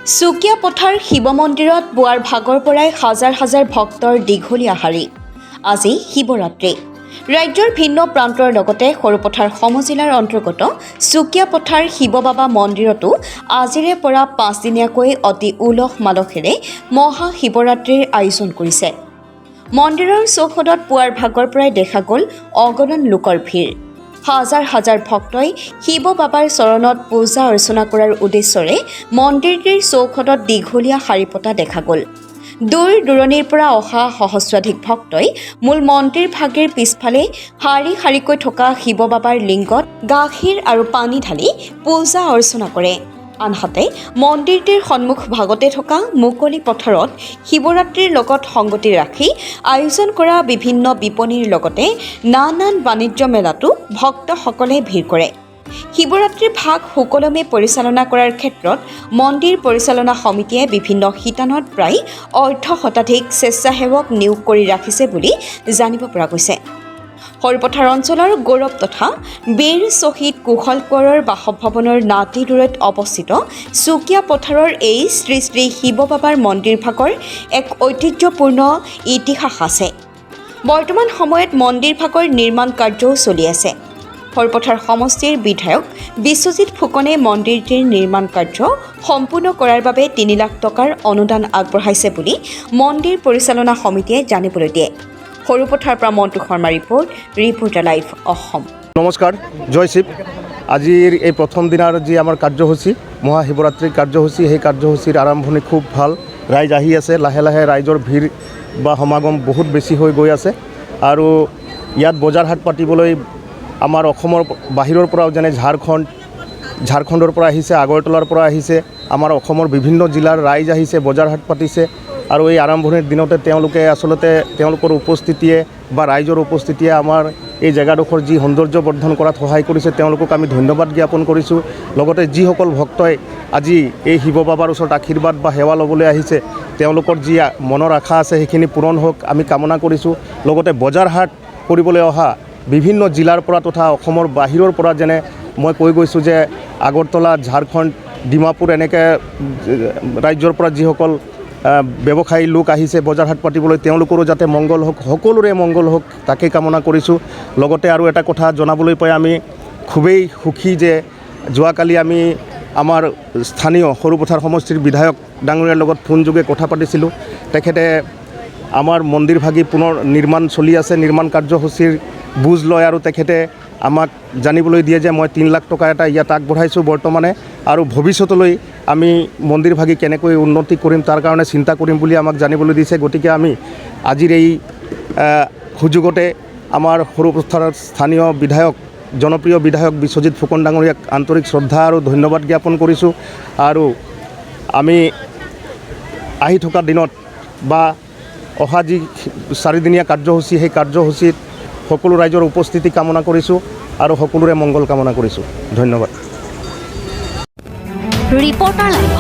সুকীয়া পথাৰ শিৱ মন্দিৰত পুৱাৰ ভাগৰ পৰাই হাজাৰ হাজাৰ ভক্তৰ দীঘলীয়া শাৰী। আজি শিৱৰাত্ৰি। ৰাজ্যৰ ভিন্ন প্ৰান্তৰ লগতে সৰুপথাৰ সমজিলাৰ অন্তৰ্গত সুকীয়া পথাৰ শিৱ বাবা মন্দিৰতো আজিৰে পৰা ৫ দিনীয়াকৈ অতি উলহ মালহেৰে মহা শিৱৰাত্ৰিৰ আয়োজন কৰিছে। মন্দিৰৰ চৌহদত পুৱাৰ ভাগৰ পৰাই দেখা গ'ল অগণন লোকৰ ভিৰ। হাজাৰ হাজাৰ ভক্তই শিৱ বাবাৰ চৰণত পূজা অৰ্চনা কৰাৰ উদ্দেশ্যৰে মন্দিৰটিৰ চৌহদত দীঘলীয়া শাৰী পতা দেখা গ'ল। দূৰ দূৰণিৰ পৰা অহা সহস্ৰাধিক ভক্তই মূল মন্দিৰ ভাগিৰ পিছফালে শাৰী শাৰীকৈ থকা শিৱ বাবাৰ লিংগত গাখীৰ আৰু পানী ঢালি পূজা অৰ্চনা কৰে। আনহাতে মন্দিৰটিৰ সন্মুখ ভাগতে থকা মুকলি পথাৰত শিৱৰাত্ৰিৰ লগত সংগতি ৰাখি আয়োজন কৰা বিভিন্ন বিপণীৰ লগতে নানান বাণিজ্য মেলাতো ভক্তসকলে ভিৰ কৰে। শিৱৰাত্ৰিৰ ভাগ সুকলমে পৰিচালনা কৰাৰ ক্ষেত্ৰত মন্দিৰ পৰিচালনা সমিতিয়ে বিভিন্ন শিতানত প্ৰায় অৰ্ধশতাধিক স্বেচ্ছাসেৱক নিয়োগ কৰি ৰাখিছে বুলি জানিব পৰা গৈছে। সৰুপথাৰ অঞ্চলৰ গৌৰৱ তথা বীৰ শ্বহীদ কুশল কোঁৱৰৰ বাসভৱনৰ নাতি দূৰৈত অৱস্থিত সুকীয়া পথাৰৰ এই শ্ৰী শ্ৰী শিৱ বাবাৰ মন্দিৰ ভাগৰ এক ঐতিহ্যপূৰ্ণ ইতিহাস আছে। বৰ্তমান সময়ত মন্দিৰ ভাগৰ নিৰ্মাণ কাৰ্যও চলি আছে। সৰুপথাৰ সমষ্টিৰ বিধায়ক বিশ্বজিৎ ফুকনে মন্দিৰটিৰ নিৰ্মাণ কাৰ্য সম্পূৰ্ণ কৰাৰ বাবে ৩ লাখ টকাৰ অনুদান আগবঢ়াইছে বুলি মন্দিৰ পৰিচালনা সমিতিয়ে জানিবলৈ দিয়ে। সৰুপথাৰ পৰা মন্টু শৰ্মা ৰিপৰ্টাৰ লাইভ অসম। নমস্কাৰ, জয় শিৱ। আজিৰ এই প্ৰথম দিনাৰ যি আমাৰ কাৰ্যসূচী মহাশিৱৰাত্ৰিৰ কাৰ্যসূচী, সেই কাৰ্যসূচীৰ আৰম্ভণি খুব ভাল। ৰাইজ আহি আছে, লাহে লাহে ৰাইজৰ ভিৰ বা সমাগম বহুত বেছি হৈ গৈ আছে। আৰু ইয়াত বজাৰ হাট পাতিবলৈ আমাৰ অসমৰ বাহিৰৰ পৰাও যেনে ঝাৰখণ্ডৰ পৰা আহিছে, আগৰতলাৰ পৰা আহিছে, আমাৰ অসমৰ বিভিন্ন জিলাৰ ৰাইজ আহিছে, বজাৰ হাট পাতিছে। আৰু এই আৰম্ভণিৰ দিনতে তেওঁলোকে আচলতে তেওঁলোকৰ উপস্থিতিয়ে বা ৰাইজৰ উপস্থিতিয়ে আমাৰ এই জেগাডোখৰ যি সৌন্দৰ্য বৰ্ধন কৰাত সহায় কৰিছে, তেওঁলোকক আমি ধন্যবাদ জ্ঞাপন কৰিছোঁ। লগতে যিসকল ভক্তই আজি এই শিৱ বাবাৰ ওচৰত আশীৰ্বাদ বা সেৱা ল'বলৈ আহিছে, তেওঁলোকৰ যি মনৰ আশা আছে সেইখিনি পূৰণ হওক আমি কামনা কৰিছোঁ। লগতে বজাৰ হাট কৰিবলৈ অহা বিভিন্ন জিলাৰ পৰা তথা অসমৰ বাহিৰৰ পৰা, যেনে মই কৈ গৈছোঁ যে আগৰতলা, ঝাৰখণ্ড, ডিমাপুৰ এনেকৈ ৰাজ্যৰ পৰা যিসকল ব্যৱসায়ী লোক আহিছে বজাৰ হাট পাতিবলৈ, তেওঁলোকৰো যাতে মংগল হওক, সকলোৰে মংগল হওক তাকে কামনা কৰিছোঁ। লগতে আৰু এটা কথা জনাবলৈ পাই আমি খুবেই সুখী যে যোৱাকালি আমি আমাৰ স্থানীয় সৰুপথাৰ সমষ্টিৰ বিধায়ক ডাঙৰীয়াৰ লগত ফোনযোগে কথা পাতিছিলোঁ। তেখেতে আমাৰ মন্দিৰ ভাগি পুনৰ নিৰ্মাণ চলি আছে, নিৰ্মাণ কাৰ্যসূচীৰ বুজ লয় আৰু তেখেতে আমাক জানিবলৈ দিয়ে যে মই ৩ লাখ টকা এটা ইয়াত আগবঢ়াইছোঁ বৰ্তমানে, আৰু ভৱিষ্যতলৈ আমি মন্দিৰ ভাগি কেনেকৈ উন্নতি কৰিম তাৰ কাৰণে চিন্তা কৰিম বুলি আমাক জানিবলৈ দিছে। গতিকে আমি আজিৰ এই সুযোগতে আমাৰ সৰুপথাৰৰ স্থানীয় বিধায়ক, জনপ্ৰিয় বিধায়ক বিশ্বজিৎ ফুকন ডাঙৰীয়াক আন্তৰিক শ্ৰদ্ধা আৰু ধন্যবাদ জ্ঞাপন কৰিছোঁ। আৰু আমি আহি থকা দিনত বা অহা যি 4দিনীয়া কাৰ্যসূচী, সেই কাৰ্যসূচীত সকলো ৰাইজৰ উপস্থিতি কামনা কৰিছোঁ আৰু সকলোৰে মংগল কামনা কৰিছোঁ। ধন্যবাদ। Reporter live.